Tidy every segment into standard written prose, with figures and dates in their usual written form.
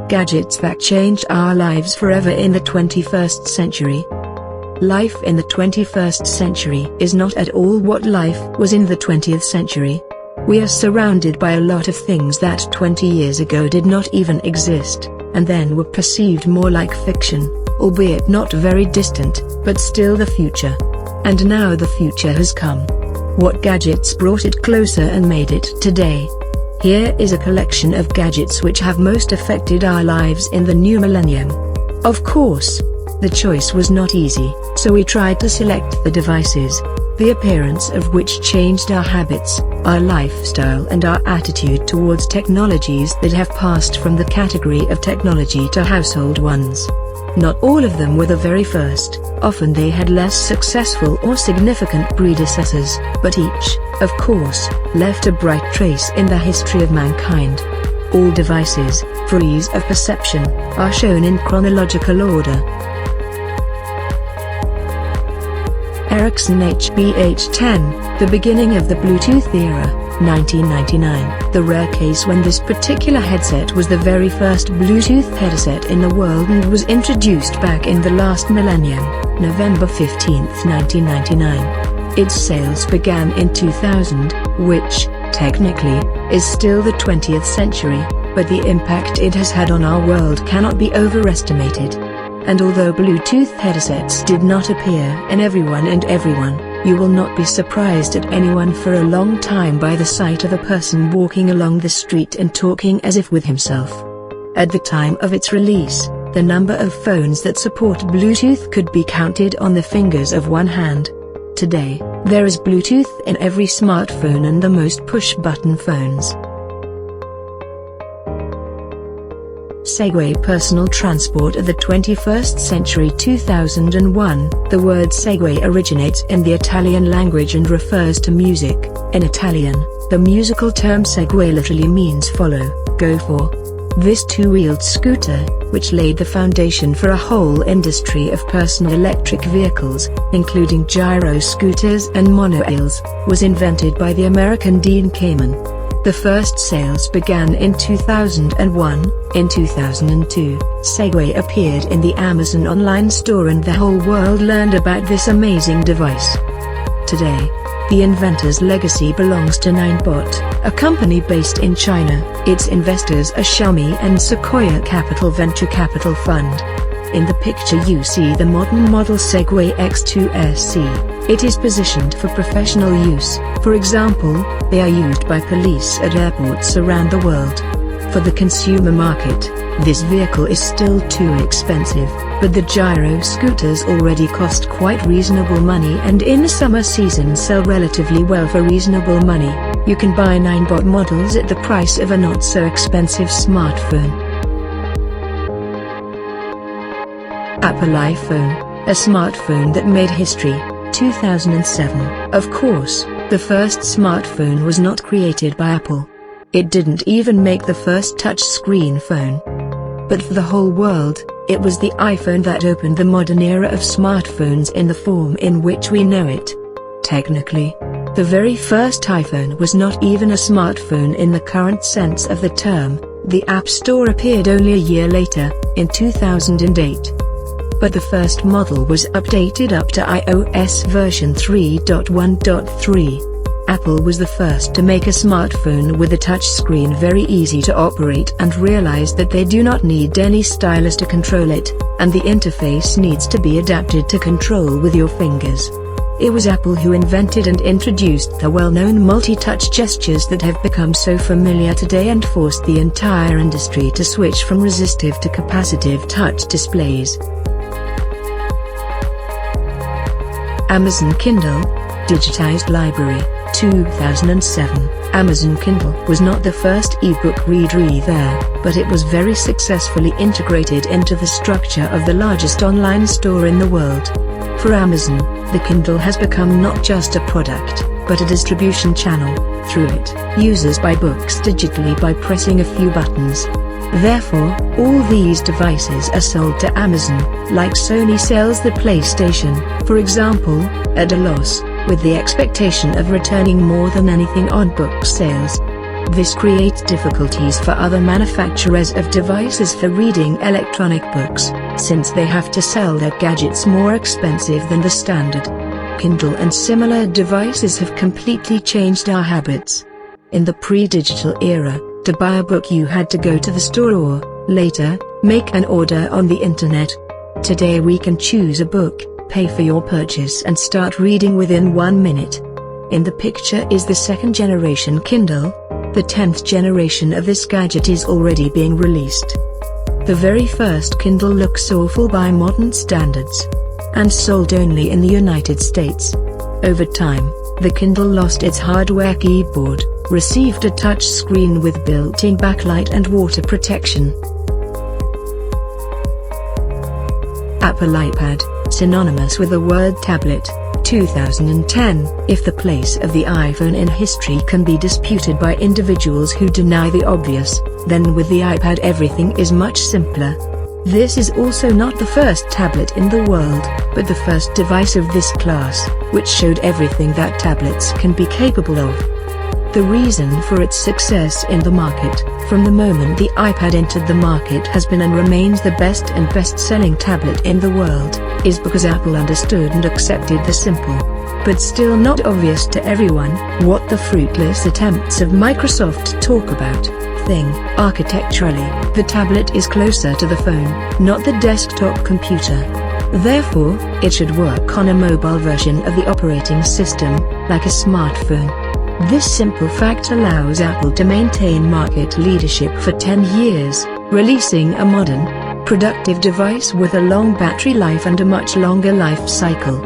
Gadgets that changed our lives forever in the 21st century. Life in the 21st century is not at all what life was in the 20th century. We are surrounded by a lot of things that 20 years ago did not even exist, and then were perceived more like fiction, albeit not very distant, but still the future. And now the future has come. What gadgets brought it closer and made it today? Here is a collection of gadgets which have most affected our lives in the new millennium. Of course, the choice was not easy, so we tried to select the devices, the appearance of which changed our habits, our lifestyle and our attitude towards technologies that have passed from the category of technology to household ones. Not all of them were the very first, often they had less successful or significant predecessors, but each, of course, left a bright trace in the history of mankind. All devices, for ease of perception, are shown in chronological order. Ericsson HBH-10, the beginning of the Bluetooth era, 1999. The rare case when this particular headset was the very first Bluetooth headset in the world and was introduced back in the last millennium, November 15, 1999. Its sales began in 2000, which, technically, is still the 20th century, but the impact it has had on our world cannot be overestimated. And although Bluetooth headsets did not appear in everyone and everyone, you will not be surprised at anyone for a long time by the sight of a person walking along the street and talking as if with himself. At the time of its release, the number of phones that support Bluetooth could be counted on the fingers of one hand. Today, there is Bluetooth in every smartphone and the most push-button phones. Segway personal transport of the 21st century 2001. The word Segway originates in the Italian language and refers to music. In Italian, the musical term Segway literally means follow, go for. This two-wheeled scooter, which laid the foundation for a whole industry of personal electric vehicles, including gyro scooters and monorails, was invented by the American Dean Kamen. The first sales began in 2001. In 2002, Segway appeared in the Amazon online store and the whole world learned about this amazing device. Today, the inventor's legacy belongs to Ninebot, a company based in China. Its investors are Xiaomi and Sequoia Capital Venture Capital Fund. In the picture you see the modern model Segway X2SC. It is positioned for professional use. For example, they are used by police at airports around the world. For the consumer market, this vehicle is still too expensive, but the gyro scooters already cost quite reasonable money and in the summer season sell relatively well for reasonable money. You can buy Ninebot models at the price of a not so expensive smartphone. Apple iPhone, a smartphone that made history, 2007. Of course, the first smartphone was not created by Apple. It didn't even make the first touch-screen phone. But for the whole world, it was the iPhone that opened the modern era of smartphones in the form in which we know it. Technically, the very first iPhone was not even a smartphone in the current sense of the term. The App Store appeared only a year later, in 2008. But the first model was updated up to iOS version 3.1.3. Apple was the first to make a smartphone with a touchscreen very easy to operate and realized that they do not need any stylus to control it, and the interface needs to be adapted to control with your fingers. It was Apple who invented and introduced the well-known multi-touch gestures that have become so familiar today and forced the entire industry to switch from resistive to capacitive touch displays. Amazon Kindle, digitized library, 2007. Amazon Kindle was not the first ebook reader either, but it was very successfully integrated into the structure of the largest online store in the world. For Amazon, the Kindle has become not just a product, but a distribution channel. Through it, users buy books digitally by pressing a few buttons. Therefore, all these devices are sold to Amazon, like Sony sells the PlayStation, for example, at a loss, with the expectation of returning more than anything on book sales. This creates difficulties for other manufacturers of devices for reading electronic books, since they have to sell their gadgets more expensive than the standard Kindle, and similar devices have completely changed our habits. In the pre-digital era, to buy a book you had to go to the store or, later, make an order on the internet. Today we can choose a book, pay for your purchase and start reading within 1 minute. In the picture is the second generation Kindle. The 10th generation of this gadget is already being released. The very first Kindle looks awful by modern standards, and sold only in the United States. Over time, the Kindle lost its hardware keyboard, received a touch screen with built-in backlight and water protection. Apple iPad, synonymous with the word tablet. 2010. If the place of the iPhone in history can be disputed by individuals who deny the obvious, then with the iPad everything is much simpler. This is also not the first tablet in the world, but the first device of this class, which showed everything that tablets can be capable of. The reason for its success in the market, from the moment the iPad entered the market, has been and remains the best and best-selling tablet in the world, is because Apple understood and accepted the simple, but still not obvious to everyone, what the fruitless attempts of Microsoft talk about, thing. Architecturally, the tablet is closer to the phone, not the desktop computer. Therefore, it should work on a mobile version of the operating system, like a smartphone. This simple fact allows Apple to maintain market leadership for 10 years, releasing a modern, productive device with a long battery life and a much longer life cycle.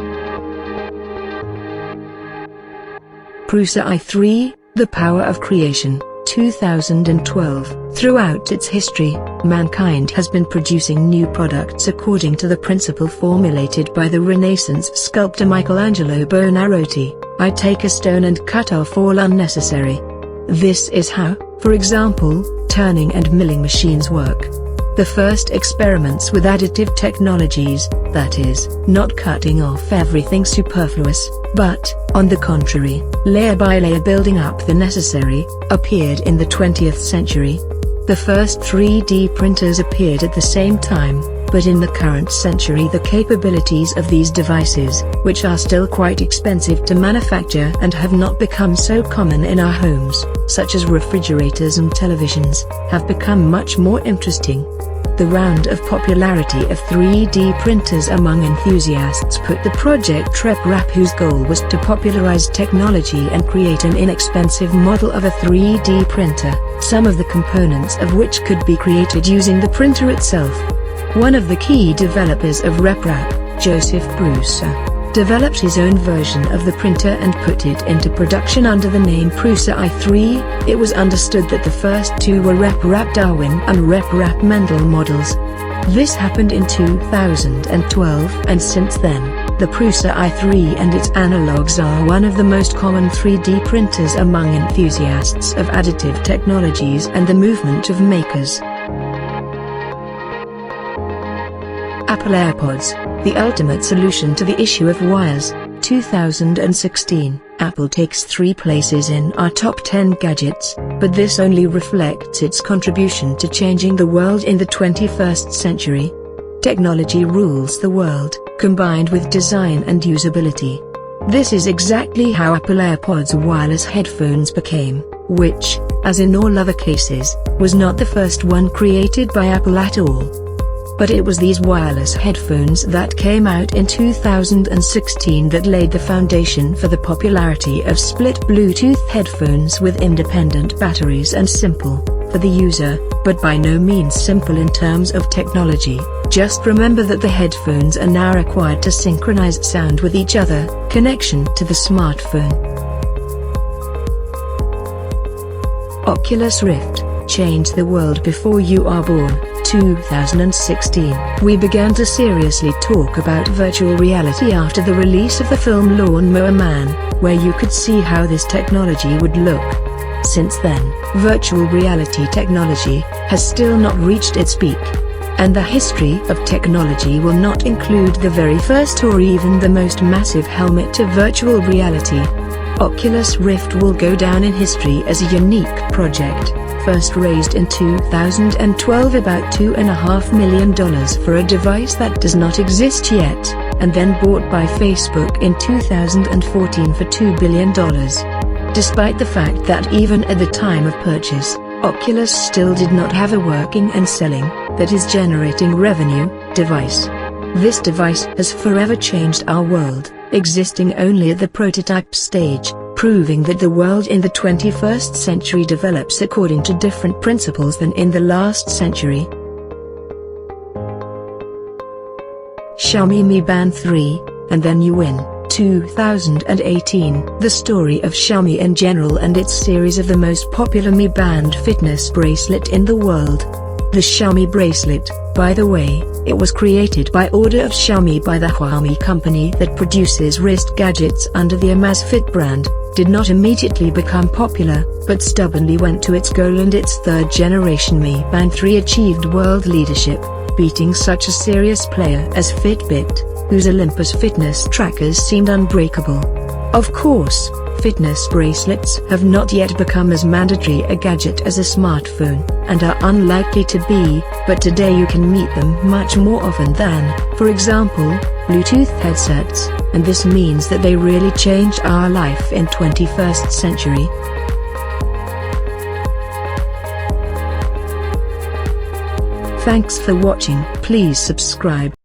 Prusa i3, The Power of Creation, 2012. Throughout its history, mankind has been producing new products according to the principle formulated by the Renaissance sculptor Michelangelo Buonarroti: I take a stone and cut off all unnecessary. This is how, for example, turning and milling machines work. The first experiments with additive technologies, that is, not cutting off everything superfluous, but, on the contrary, layer by layer building up the necessary, appeared in the 20th century. The first 3D printers appeared at the same time, but in the current century the capabilities of these devices, which are still quite expensive to manufacture and have not become so common in our homes, such as refrigerators and televisions, have become much more interesting. The round of popularity of 3D printers among enthusiasts put the project RepRap, whose goal was to popularize technology and create an inexpensive model of a 3D printer, some of the components of which could be created using the printer itself. One of the key developers of RepRap, Joseph Prusa, developed his own version of the printer and put it into production under the name Prusa i3. It was understood that the first two were RepRap Darwin and RepRap Mendel models. This happened in 2012, and since then, the Prusa i3 and its analogs are one of the most common 3D printers among enthusiasts of additive technologies and the movement of makers. Apple AirPods, the ultimate solution to the issue of wires, 2016. Apple takes 3 places in our top 10 gadgets, but this only reflects its contribution to changing the world in the 21st century. Technology rules the world, combined with design and usability. This is exactly how Apple AirPods wireless headphones became, which, as in all other cases, was not the first one created by Apple at all. But it was these wireless headphones that came out in 2016 that laid the foundation for the popularity of split Bluetooth headphones with independent batteries and simple, for the user, but by no means simple in terms of technology. Just remember that the headphones are now required to synchronize sound with each other, connection to the smartphone. Oculus Rift, change the world before you are born. 2016. We began to seriously talk about virtual reality after the release of the film Lawn Mower Man, where you could see how this technology would look. Since then, virtual reality technology has still not reached its peak. And the history of technology will not include the very first or even the most massive helmet to virtual reality. Oculus Rift will go down in history as a unique project, first raised in 2012 about $2.5 million for a device that does not exist yet, and then bought by Facebook in 2014 for $2 billion. Despite the fact that even at the time of purchase, Oculus still did not have a working and selling, that is generating revenue, device. This device has forever changed our world, existing only at the prototype stage, proving that the world in the 21st century develops according to different principles than in the last century. Xiaomi Mi Band 3, and then you win. 2018. The story of Xiaomi in general and its series of the most popular Mi Band fitness bracelet in the world. The Xiaomi bracelet, by the way, it was created by order of Xiaomi by the Xiaomi company that produces wrist gadgets under the Amazfit brand, did not immediately become popular, but stubbornly went to its goal, and its third generation Mi Band 3 achieved world leadership, beating such a serious player as Fitbit, whose Olympus fitness trackers seemed unbreakable. Of course, fitness bracelets have not yet become as mandatory a gadget as a smartphone, and are unlikely to be, but today you can meet them much more often than, for example, Bluetooth headsets, and this means that they really change our life in 21st century. Thanks for watching. Please subscribe.